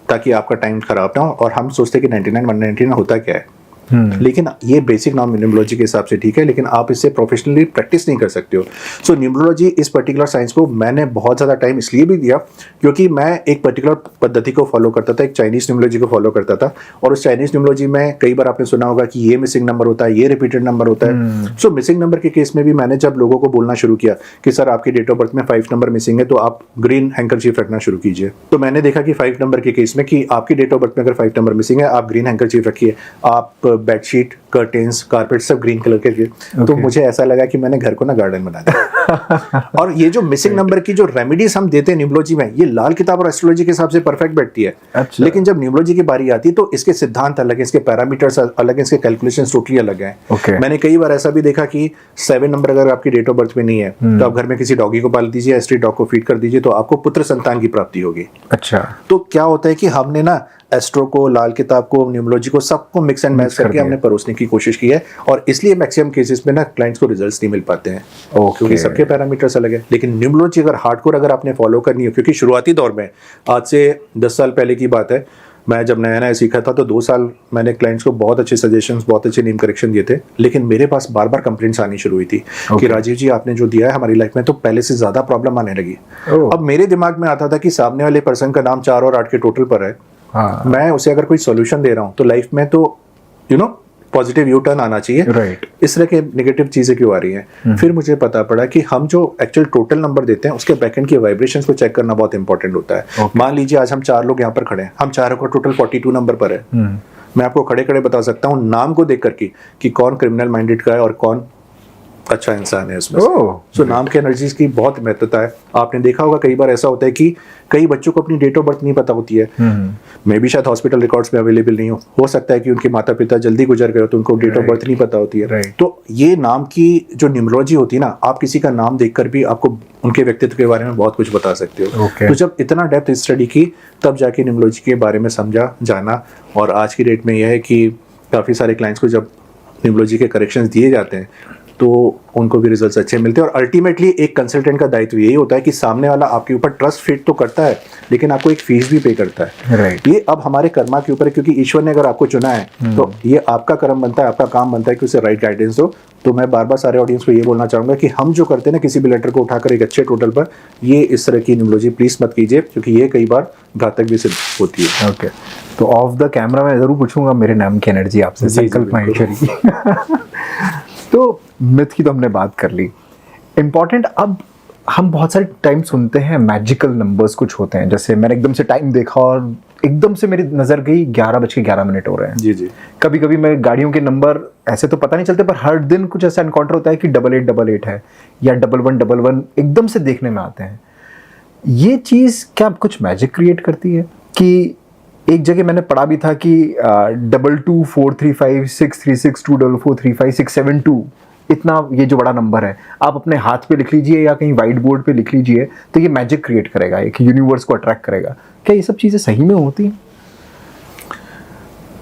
ताकि आपका टाइम खराब ना हो। और हम सोचते हैं कि 99 199 होता क्या है, लेकिन ये बेसिक न्यूमरोलॉजी के हिसाब से ठीक है, लेकिन आप इससे प्रोफेशनली प्रैक्टिस नहीं कर सकते हो। सो न्यूमरोलॉजी इस पर्टिकुलर साइंस को मैंने बहुत ज़्यादा टाइम इसलिए भी दिया क्योंकि मैं एक पर्टिकुलर पद्धति को फॉलो करता था, एक चाइनीज़ न्यूमरोलॉजी को फॉलो करता था। और उस चाइनीज़ न्यूमरोलॉजी में कई बार आपने सुना होगा कि ये मिसिंग नंबर होता है, ये रिपीटेड नंबर होता है। सो मिसिंग नंबर के केस में भी मैंने जब लोगों को बोलना शुरू किया कि सर आपकी डेट ऑफ बर्थ में 5 नंबर मिसिंग है तो आप ग्रीन हैंकरचीफ रखना शुरू कीजिए, तो मैंने देखा कि 5 नंबर के केस में कि आपकी डेट ऑफ बर्थ में अगर 5 नंबर मिसिंग है, आप ग्रीन हैंकरचीफ रखिए, आप बेडशीट कर्टेन्स कारपेट सब ग्रीन कलर के तो मुझे ऐसा लगा कि मैंने घर को ना गार्डन बना दिया। और ये जो मिसिंग नंबर की जो रेमेडीज हम देते हैं न्यूमरोलॉजी में, ये लाल किताब और एस्ट्रोलॉजी के हिसाब से परफेक्ट बैठती है। लेकिन जब न्यूमरोलॉजी की बारी आती है तो इसके सिद्धांत अलग है, इसके पैरामीटर्स अलग है, इसके कैलकुलेशंस टोटली अलग हैं। मैंने कई बार ऐसा भी देखा कि 7 नंबर अगर आपकी डेट ऑफ बर्थ में नहीं है तो आप घर में किसी डॉगी को पाल दीजिए, स्ट्रीट डॉग को फीड कर दीजिए, तो आपको पुत्र संतान की प्राप्ति होगी। अच्छा, तो क्या होता है कि हमने ना एस्ट्रो को, लाल किताब को, न्यूमरोलॉजी को, सबको मिक्स एंड मैच करके हमने परोसने की कोशिश की है और इसलिए मैक्सिमम केसेस में ना क्लाइंट्स को रिजल्ट्स नहीं मिल पाते हैं क्योंकि सबके पैरामीटर्स अलग है। लेकिन न्यूमरोलॉजी अगर हार्डकोर अगर आपने फॉलो करनी हो, क्योंकि शुरुआती दौर में आज से 10 साल पहले की बात है, मैं जब नया नया सीखा था तो 2 साल मैंने क्लाइंट्स को बहुत अच्छे सजेशंस, बहुत अच्छे नेम करेक्शन दिए थे, लेकिन मेरे पास बार बार कंप्लेंट्स आनी शुरू हुई थी कि राजीव जी आपने जो दिया है हमारी लाइफ में तो पहले से ज्यादा प्रॉब्लम आने लगी। अब मेरे दिमाग में आता था कि सामने वाले पर्सन का नाम 4 और 8 के टोटल पर है, मैं उसे अगर कोई सॉल्यूशन दे रहा हूं तो लाइफ में तो पॉजिटिव यू टर्न आना चाहिए। इस तरह के नेगेटिव चीजें क्यों आ रही हैं? फिर मुझे पता पड़ा कि हम जो एक्चुअल टोटल नंबर देते हैं उसके बैकएंड की वाइब्रेशंस को चेक करना बहुत इंपॉर्टेंट होता है। मान लीजिए आज हम 4 लोग यहाँ पर खड़े हैं, हम चारों का टोटल 42 नंबर पर है। मैं आपको खड़े खड़े बता सकता हूँ नाम को देख करके कि कौन क्रिमिनल माइंडेड का है और कौन अच्छा इंसान है उसमें। सो नाम के एनर्जीज की बहुत महत्वता है। आपने देखा होगा कई बार ऐसा होता है कि कई बच्चों को अपनी डेट ऑफ बर्थ नहीं पता होती है, मे भी शायद हॉस्पिटल रिकॉर्ड्स में अवेलेबल नहीं हो सकता है कि उनके माता पिता जल्दी गुजर गए तो उनको डेट ऑफ बर्थ नहीं पता होती है। तो ये नाम की जो न्यूमरोलॉजी होती है ना, आप किसी का नाम देखकर भी आपको उनके व्यक्तित्व के बारे में बहुत कुछ बता सकते हो। तो जब इतना डेप्थ स्टडी की तब जाके न्यूमरोलॉजी के बारे में समझा जाना। और आज की डेट में यह है कि काफ़ी सारे क्लाइंट्स को जब न्यूमरोलॉजी के करेक्शंस दिए जाते हैं तो उनको भी रिजल्ट्स अच्छे मिलते हैं। और अल्टीमेटली एक कंसल्टेंट का दायित्व यही होता है कि सामने वाला आपके ऊपर ट्रस्ट फिट तो करता है लेकिन आपको एक फीस भी पे करता है। ये अब हमारे कर्मा के ऊपर है, क्योंकि ईश्वर ने अगर आपको चुना है तो ये आपका कर्म बनता है, आपका काम बनता है कि उसे राइट गाइडेंस दो। तो मैं बार बार सारे ऑडियंस को ये बोलना चाहूंगा कि हम जो करते हैं ना किसी भी लेटर को उठाकर एक अच्छे टोटल पर, ये इस तरह की न्यूमरोलॉजी प्लीज मत कीजिए क्योंकि ये कई बार घातक भी सिद्ध होती है। ओके, तो ऑफ द कैमरा मैं जरूर पूछूंगा मेरे नाम की एनर्जी आपसे, संकल्प माहेश्वरी। तो मिथ की तो हमने बात कर ली, इम्पॉर्टेंट। अब हम बहुत सारे टाइम सुनते हैं मैजिकल नंबर्स कुछ होते हैं, जैसे मैंने एकदम से टाइम देखा और एकदम से मेरी नज़र गई 11:11 हो रहे हैं। जी जी। कभी कभी मैं गाड़ियों के नंबर ऐसे तो पता नहीं चलते, पर हर दिन कुछ ऐसा एनकाउंटर होता है कि 8888 है या 1111 एकदम से देखने में आते हैं। ये चीज़ क्या कुछ मैजिक क्रिएट करती है? कि एक जगह मैंने पढ़ा भी था कि 22435636243567 इतना ये जो बड़ा नंबर है आप अपने हाथ पे लिख लीजिए या कहीं व्हाइट बोर्ड पे लिख लीजिए तो ये मैजिक क्रिएट करेगा, एक यूनिवर्स को अट्रैक्ट करेगा। क्या ये सब चीज़ें सही में होती हैं?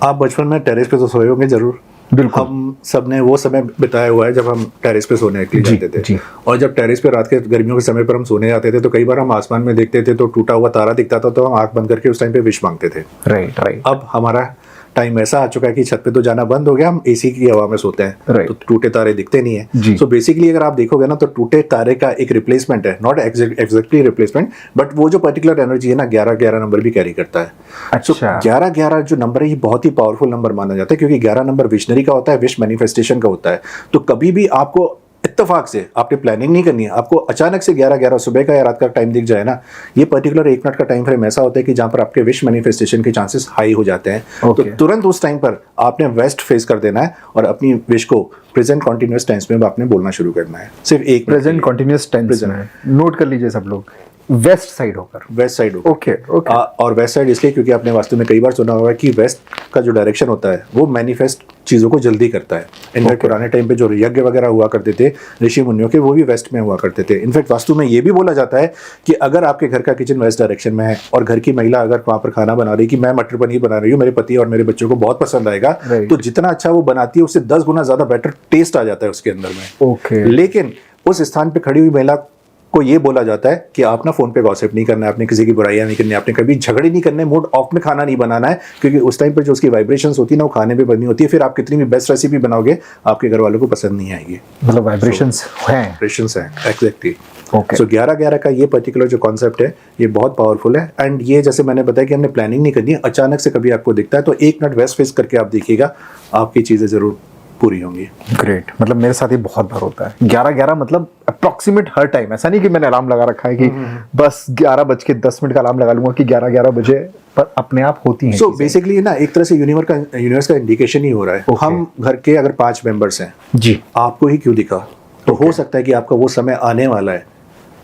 आप बचपन में टेरेस पे तो सोए होंगे जरूर। बिल्कुल, हम सब ने वो समय बिताया हुआ है जब हम टेरेस पे सोने के लिए जाते थे। और जब टेरेस पे रात के गर्मियों के समय पर हम सोने जाते थे तो कई बार हम आसमान में देखते थे तो टूटा हुआ तारा दिखता था तो हम आंख बंद करके उस टाइम पे विश मांगते थे। राइट। अब हमारा टाइम ऐसा आ चुका है कि छत पे तो जाना बंद हो गया, हम एसी की हवा में सोते हैं तो टूटे तारे दिखते नहीं है। सो बेसिकली अगर आप देखोगे ना तो टूटे तारे का एक रिप्लेसमेंट है, नॉट एग्जैक्टली रिप्लेसमेंट, बट वो जो पर्टिकुलर एनर्जी है ना 1111 नंबर भी कैरी करता है। अच्छा। 1111 जो नंबर है ये बहुत ही पावरफुल नंबर माना जाता है क्योंकि 11 नंबर विजनरी का होता है, विश मैनिफेस्टेशन का होता है। तो कभी भी आपको इत्तेफाक से आपने प्लानिंग नहीं करनी है, आपको अचानक से 11-11 सुबह का या रात का टाइम दिख जाए ना, ये पर्टिकुलर 1 मिनट का टाइम फ्रेम ऐसा होता है कि जहां पर आपके विश मैनिफेस्टेशन के चांसेस हाई हो जाते हैं। तो तुरंत उस टाइम पर आपने वेस्ट फेस कर देना है और अपनी विश को प्रेजेंट कॉन्टिन्यूअस टेंस में आपने बोलना शुरू करना है, सिर्फ एक प्रेजेंट कॉन्टिन्यूअस टेंस में। नोट कर लीजिए सब लोग, वेस्ट साइड होकर। वेस्ट साइड होगा। Okay okay. और वेस्ट साइड इसलिए क्योंकि आपने वास्तव में कई बार सुना होगा कि वेस्ट का जो डायरेक्शन होता है वो मैनिफेस्ट चीज़ों को जल्दी करता है। इनफैक्ट पुराने टाइम पे जो यज्ञ वगैरह हुआ करते थे ऋषि मुनियों के, वो भी वेस्ट में हुआ करते थे। इनफैक्ट वास्तु में ये भी बोला जाता है कि अगर आपके घर का किचन वेस्ट डायरेक्शन में है और घर की महिला अगर वहाँ पर खाना बना रही कि मैं मटर पनीर बना रही हूँ, मेरे पति और मेरे बच्चों को बहुत पसंद आएगा, तो जितना अच्छा वो बनाती है उससे 10 गुना ज़्यादा बेटर टेस्ट आ जाता है उसके अंदर में। ओके। लेकिन उस स्थान पे खड़ी हुई महिला को ये बोला जाता है कि आप ना फोन पे गॉसिप नहीं करना है, आपने किसी की बुराइयां नहीं करनी है, आपने कभी झगड़े नहीं करने, मूड ऑफ में खाना नहीं बनाना है, क्योंकि उस टाइम पर जो उसकी वाइब्रेशंस होती है ना वो खाने पे बनी होती है, फिर आप कितनी भी बेस्ट रेसिपी बनाओगे आपके घर वालों को पसंद नहीं आएगी। मतलब वाइब्रेशंस हैं। वाइब्रेशंस हैं, एग्जैक्टली। ओके। सो 11-11 का ये पर्टिकुलर जो कॉन्सेप्ट है ये बहुत पावरफुल है। एंड ये जैसे मैंने बताया कि हमने प्लानिंग नहीं करनी है, अचानक से कभी आपको दिखता है तो 1 मिनट वेस्ट फेस करके आप देखिएगा, आपकी चीजें जरूर पूरी होंगी। ग्रेट। मतलब मेरे साथ ये बहुत बार होता है 11-11, मतलब अप्रोक्सीमेट हर टाइम। ऐसा नहीं कि मैंने अलार्म लगा रखा है कि बस 11:10 का अलार्म लगा लूंगा कि 11:11 बजे, पर अपने आप होती हैं। सो बेसिकली ना एक तरह से यूनिवर्स का इंडिकेशन ही हो रहा है। हम घर के अगर 5 मेंबर्स हैं जी, आपको ही क्यों दिखा, तो हो सकता है कि आपका वो समय आने वाला है,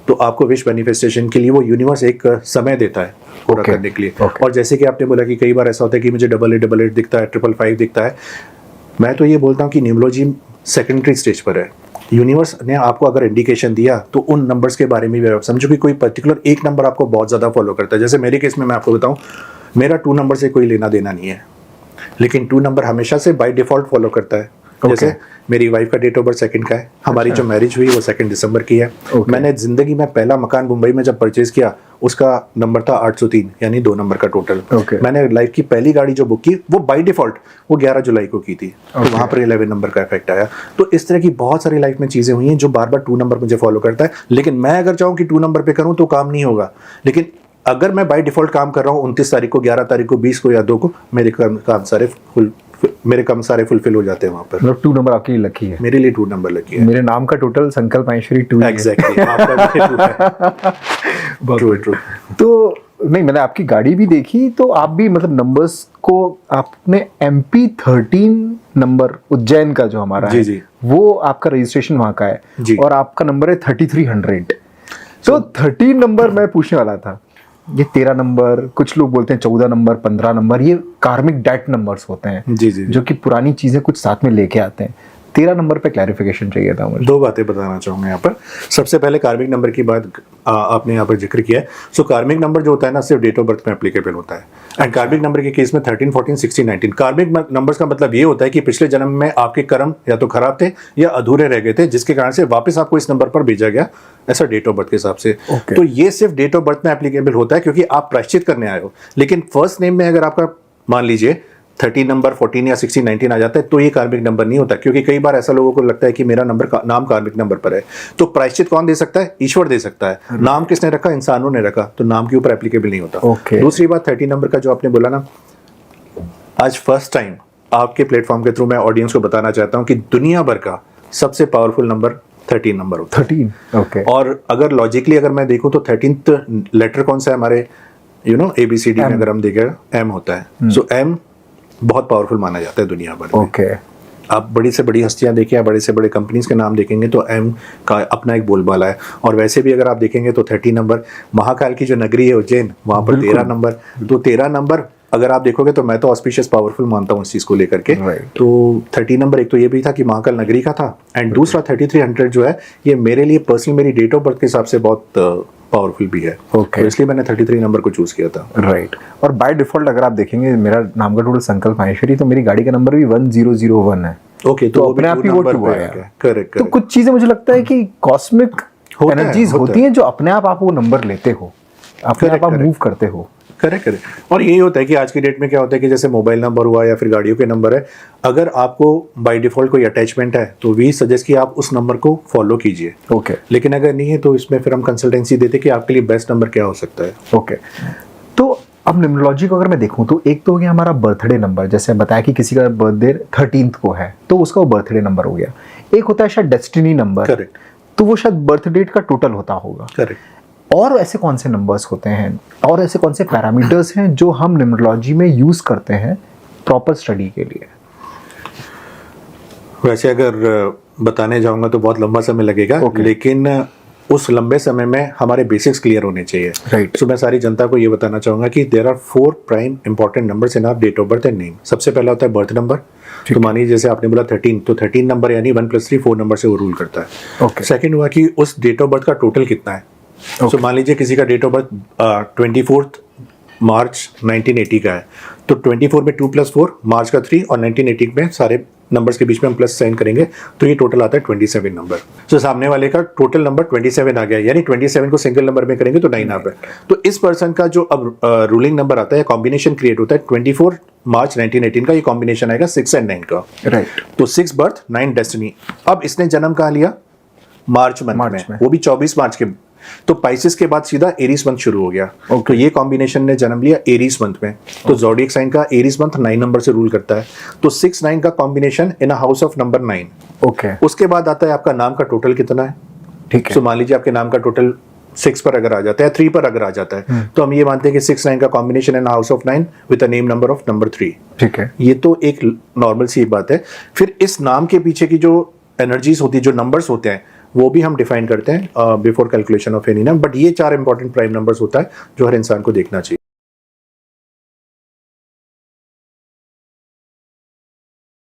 तो आपको विश मैनिफेस्टेशन के लिए वो यूनिवर्स एक समय देता है पूरा करने के लिए। और जैसे कि आपने बोला कि कई बार ऐसा होता है कि मुझे 8888 दिखता है, 555 दिखता है, मैं तो ये बोलता हूँ कि न्यूमरोलॉजी सेकेंडरी स्टेज पर है। यूनिवर्स ने आपको अगर इंडिकेशन दिया तो उन नंबर्स के बारे में भी आप समझो कि कोई पर्टिकुलर एक नंबर आपको बहुत ज़्यादा फॉलो करता है। जैसे मेरे केस में मैं आपको बताऊँ, मेरा 2 नंबर से कोई लेना देना नहीं है, लेकिन 2 नंबर हमेशा से बाय डिफॉल्ट फॉलो करता है। जैसे मेरी वाइफ का डेट ऑफ बर्थ 2 का है, हमारी जो मैरिज हुई वो 2 दिसंबर की है। मैंने जिंदगी में पहला मकान मुंबई में जब परचेज किया उसका नंबर था 803, यानी 2 नंबर का टोटल। मैंने लाइफ की पहली गाड़ी जो बुक की वो बाय डिफॉल्ट वो 11 जुलाई को की थी, तो वहां पर 11 नंबर का इफेक्ट आया। तो इस तरह की बहुत सारी लाइफ में चीजें हुई हैं जो बार बार 2 नंबर मुझे फॉलो करता है। लेकिन मैं अगर चाहूँ कि 2 नंबर पे करूँ तो काम नहीं होगा, लेकिन अगर मैं बाय डिफॉल्ट काम कर रहा हूँ 29 तारीख को, 11 तारीख को, 20 को या 2 को, मेरे काम सारे फुलफिल हो जाते हैं वहां पर। मतलब 2 नंबर आपके लिए लकी है। मेरे लिए 2 नंबर लकी है। मेरे नाम का टोटल संकल्प माहेश्वरी 2 एग्जैक्टली, आपका भी 2 है। ट्रू। तो नहीं, मैंने आपकी गाड़ी भी देखी, तो आप भी मतलब नंबर्स को आपने MP13 नंबर उज्जैन का जो हमारा है, जी। वो आपका रजिस्ट्रेशन वहां का है जी। और आपका नंबर है 3300। तो 13 नंबर मैं पूछने वाला था, ये 13 नंबर, कुछ लोग बोलते हैं 14 नंबर, 15 नंबर, ये कार्मिक डेट नंबर्स होते हैं जी, जो कि पुरानी चीजें कुछ साथ में लेके आते हैं। 13 नंबर पे क्लैरिफिकेशन चाहिए था मुझे। 2 बातें बताना चाहूंगा यहाँ पर। सबसे पहले कार्मिक नंबर की बात आपने यहाँ पर जिक्र किया है। सो कार्मिक नंबर जो होता है ना सिर्फ डेट ऑफ बर्थ में एप्लीकेबल होता है। एंड कार्मिक नंबर के केस में 13, 14, 16, 19 कार्मिक नंबर्स का मतलब ये होता है कि पिछले जन्म में आपके कर्म या तो खराब थे या अधूरे रह गए थे, जिसके कारण से वापस आपको इस नंबर पर भेजा गया, ऐसा डेट ऑफ बर्थ के हिसाब से। तो ये सिर्फ डेट ऑफ बर्थ में एप्लीकेबल होता है क्योंकि आप प्रायश्चित करने आए हो। लेकिन फर्स्ट नेम में अगर आपका मान लीजिए 13 नंबर, 14 या 16, 19 आ जाता है तो ये कार्मिक नंबर नहीं होता, क्योंकि कई बार ऐसा लोगों को लगता है कि मेरा नाम कार्मिक नंबर पर है। तो प्रायश्चित कौन दे सकता है? ईश्वर दे सकता है। नाम किसने रखा? इंसानों ने रखा, तो नाम के ऊपर एप्लीकेबल नहीं होता। दूसरी बात 30 नंबर का जो आपने बोला ना, आज फर्स्ट टाइम आपके प्लेटफॉर्म के थ्रू मैं ऑडियंस को बताना चाहता हूँ कि दुनिया भर का सबसे पावरफुल नंबर 13 नंबर होता है। 13, ओके। और अगर लॉजिकली अगर मैं देखूं तो 13th लेटर कौन सा है हमारे ABCD में अगर हम देखें M होता है। सो M बहुत पावरफुल माना जाता है दुनिया भर में। ओके। आप बड़ी से बड़ी हस्तियां देखिए या बड़े से बड़े कंपनीज के नाम देखेंगे तो M का अपना एक बोलबाला है। और वैसे भी अगर आप देखेंगे तो 30 नंबर, महाकाल की जो नगरी है उज्जैन, वहां पर 13 नंबर। तो 13 नंबर अगर आप देखोगे तो मैं तो ऑस्पिशियस पावरफुल मानता हूँ इस चीज को लेकर के। तो 30 नंबर एक तो ये भी था कि महाकाल नगरी का था, एंड दूसरा 3300 जो है ये मेरे लिए पर्सनली मेरी डेट ऑफ बर्थ के हिसाब से बहुत पावरफुल भी है। तो इसलिए मैंने 33 नंबर को चूज किया था। राइट। और बाय डिफॉल्ट अगर आप देखेंगे मेरा नाम का टोटल संकल्प माहेश्वरी, तो मेरी गाड़ी का नंबर भी 1001 है। ओके, तो अपने आप ही वो 2 आया। करेक्ट। तो कुछ चीजें मुझे लगता है कि कॉस्मिक एनर्जीज होती हैं जो अपने आप वो नंबर लेते हो, अपने आप मूव करते हो। करेक्ट। और यही होता है कि आज की डेट में क्या होता है कि जैसे मोबाइल नंबर हुआ या फिर गाड़ियों के नंबर है, अगर आपको बाय डिफॉल्ट कोई अटैचमेंट है तो वी सजेस्ट कि आप उस नंबर को फॉलो कीजिए। ओके। लेकिन अगर नहीं है तो इसमें फिर हम कंसल्टेंसी देते कि आपके लिए बेस्ट नंबर क्या हो सकता है। ओके। तो अब न्यूमरोलॉजी को अगर मैं देखूं तो एक तो हो गया हमारा बर्थडे नंबर, जैसे बताया कि किसी का बर्थडे 13th को है तो उसका वो बर्थडे नंबर हो गया। एक होता है शायद डेस्टिनी नंबर, करेक्ट तो वो शायद बर्थ डेट का टोटल होता होगा। करेक्ट। और ऐसे कौन से नंबर्स होते हैं और ऐसे कौन से पैरामीटर्स हैं जो हम न्यूमरोलॉजी में यूज करते हैं प्रॉपर स्टडी के लिए? वैसे अगर बताने जाऊंगा तो बहुत लंबा समय लगेगा, Okay. लेकिन उस लंबे समय में हमारे बेसिक्स क्लियर होने चाहिए। Right. सो मैं सारी जनता को ये बताना चाहूंगा कि there are 4 prime important numbers in our date of birth and name. सबसे पहला होता है बर्थ नंबर। तो मानिए जैसे आपने बोला 13, तो 13 नंबर यानी 1 + 3 4 नंबर से वो रूल करता है। Okay. सेकंड हुआ कि उस डेट ऑफ बर्थ का टोटल कितना है। सो मान लीजिए किसी का डेट ऑफ बर्थ 24 मार्च 1980 का है, तो 24 में 2 + 4, मार्च का 3 और 1980 में सारे नंबर्स के बीच में हम प्लस साइन करेंगे तो ये टोटल आता है 27 नंबर। तो सामने वाले का टोटल नंबर 27 आ गया, यानी 27 को सिंगल नंबर में करेंगे तो 9 आता है। तो इस पर्सन का जो अब रूलिंग नंबर आता है, कॉम्बिनेशन क्रिएट होता है 24 मार्च 1918 का, ये कॉम्बिनेशन आएगा 6 और 9 का। राइट। तो 6 बर्थ 9 डेस्टिनी। अब इसने जन्म कहाँ लिया? मार्च मंथ में, वो भी 24 मार्च के। तो पाइसेस के बाद सीधा एरीज मंथ शुरू हो गया। तो ये कॉम्बिनेशन ने जन्म लिया एरीज मंथ में। तो ज़ोडिएक साइन का एरीज मंथ 9 नंबर से रूल करता है। तो 6 9 का combination in a house of number 9। Okay. उसके बाद आता है आपका नाम का टोटल कितना है। ठीक है। तो मान लीजिए आपके नाम का टोटल 6 पर अगर आ जाता है, 3 पर अगर आ जाता है, तो हम ये मानते हैं कि 6 9 का combination in house of 9 with a name number of number 3। ठीक है। ये तो एक नॉर्मल सी बात है। फिर इस नाम के पीछे की जो एनर्जीज होती है, जो नंबर्स होते हैं, वो भी हम डिफाइन करते हैं before calculation of any name. But ये 4 इंपॉर्टेंट प्राइम नंबर्स होता है जो हर इंसान को देखना चाहिए।